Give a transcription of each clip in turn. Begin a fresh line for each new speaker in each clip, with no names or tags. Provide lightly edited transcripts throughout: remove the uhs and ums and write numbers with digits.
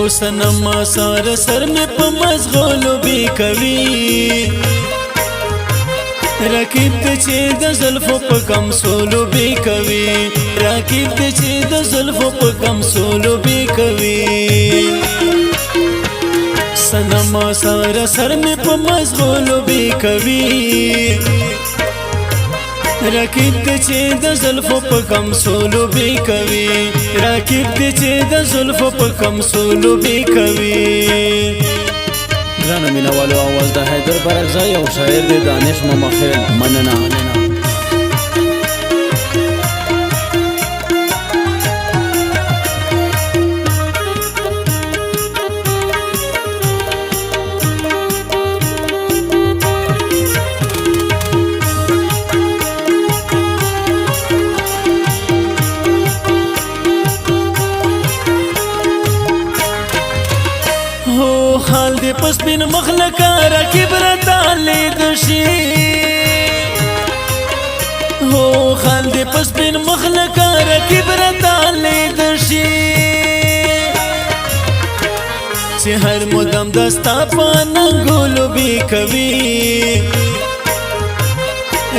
سنما سار سر میں پا مزغولو بی کوي رقیب د چې د زلفو په کم سولو بی کوي رقیب د چې د زلفو په کم سولو بی کوي سنما سار سر میں پا مزغولو بی کوي رقیب د چې د زلفو په کم سولو بی کوي رقیب د چې د زلفو په کم سولو بی کوي
گرانه مینوالو آواز د حیدر برکزئی او شاعر د دانش ممخیل مننه
حال دې پس بین مخلقا رقیب رتا لید شي هو حال دې پس بین مخلقا رقیب رتا لید شي چې هر مدام دستا پانګولو بی کوي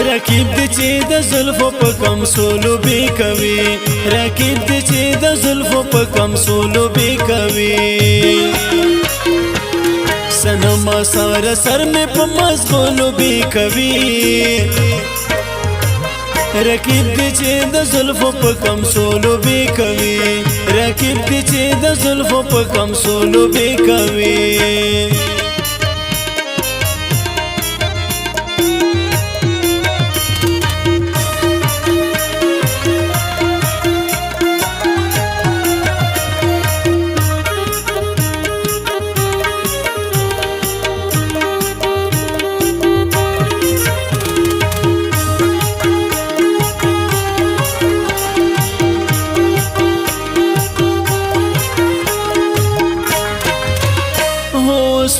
رقیب دې چې د زلفو په کم سولو بی کوي رقیب دې چې د زلفو په کم سولو بی کوي سنما سار سر میں پا مزغولو بی کوي رقیب دی چې د زلفو په کم سولو بی کوي رقیب دی چې د زلفو په کم سولو بی کوي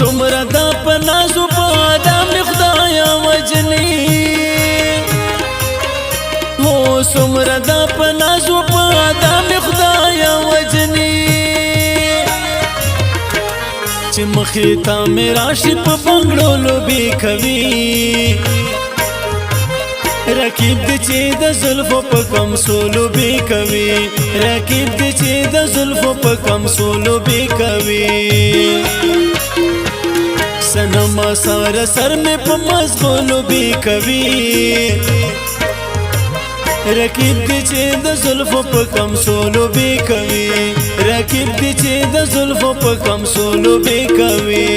سمرا دا پنازو پا آدم خدایا وجنی ہو سمرا دا پنازو پا آدم خدایا وجنی چی مخیطا میرا شپ بنگلولو بی کوي رقیب دی چې د زلفو په کم سولو بی کوي رقیب دی چې د زلفو په کم سولو بی کوي سنما سار سر میں پا مزغولو بی کوي رقیب دی چې د زلفو په کم سولو بی کوي رقیب دی چې د زلفو په کم سولو بی کوي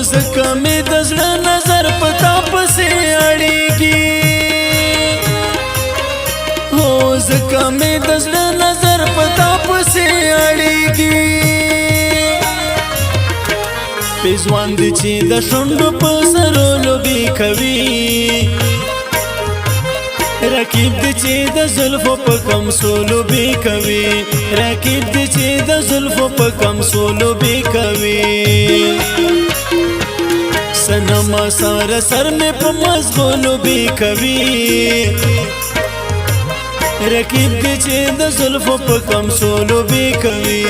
زکه می د زړه نظر پتا پسې اړیږي هو زکه می د زړه نظر پتا پسې اړیږي پیزوان دي چې د شونډو په سرولو بی کوي رقیب دی چې د زلفو په کم سولو بی کوي رقیب دی چې د زلفو په کم سولو بی کوي سنما سار سر میں پا مزغولو بی کوي رقیب دی چې د زلفو په کم سولو بی کوي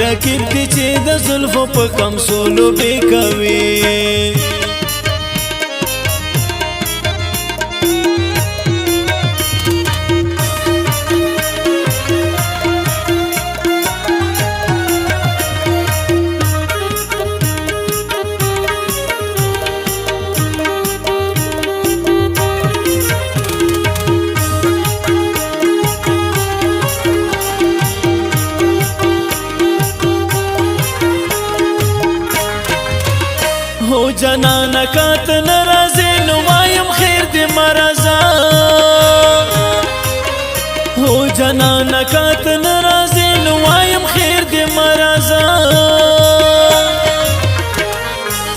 رقیب دی چې د زلفو په کم سولو بی کوي جنانا کات نرازی نوایم خیر دی مرزا ہو جنانا کات نرازی نوایم خیر دی مرزا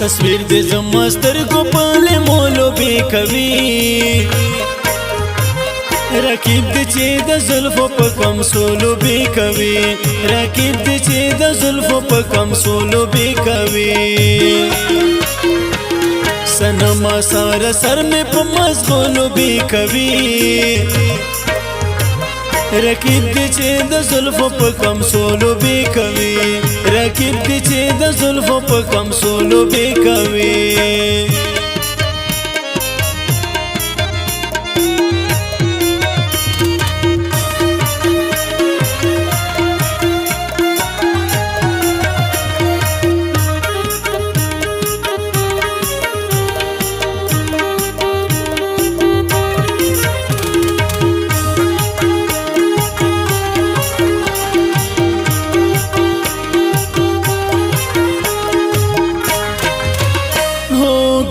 تصویر دې زما سترګو په لیمولو بې کوي رقیب دې چې د زلفو په کمسولو بې کوي رقیب دې چې د زلفو په کمسولو بې کوي سنما سارا سر میں په مزغولو بې کوي رقیب دې چې د زلفو په کمسولو بې کوي رقیب دې چې د زلفو په کمسولو بې کوي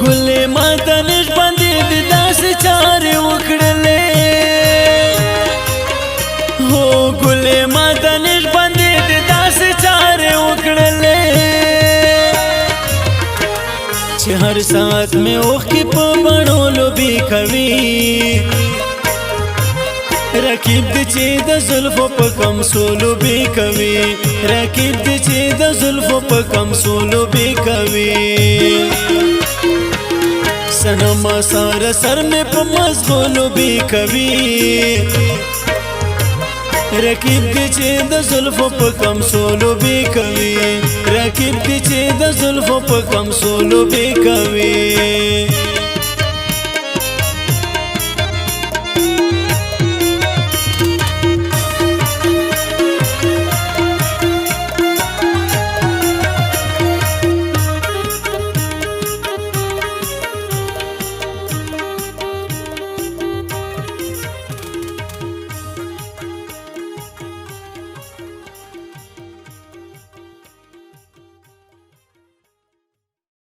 ګلې ما دانش باندې د داسې چارې وکړلې هو ګلې ما دانش باندې د داسې چارې وکړلې چې هر ساعت مې اوښکې په بڼولو بې کوي رقیب دې چې د زلفو په کمسولو بې کوي رقیب دې چې د زلفو په کمسولو بې کوي سنما سارا سر میں په مزغولو بې کوي رقیب دې چې د زلفو په کمسولو بې کوي رقیب دې چې د زلفو په کمسولو بې کوي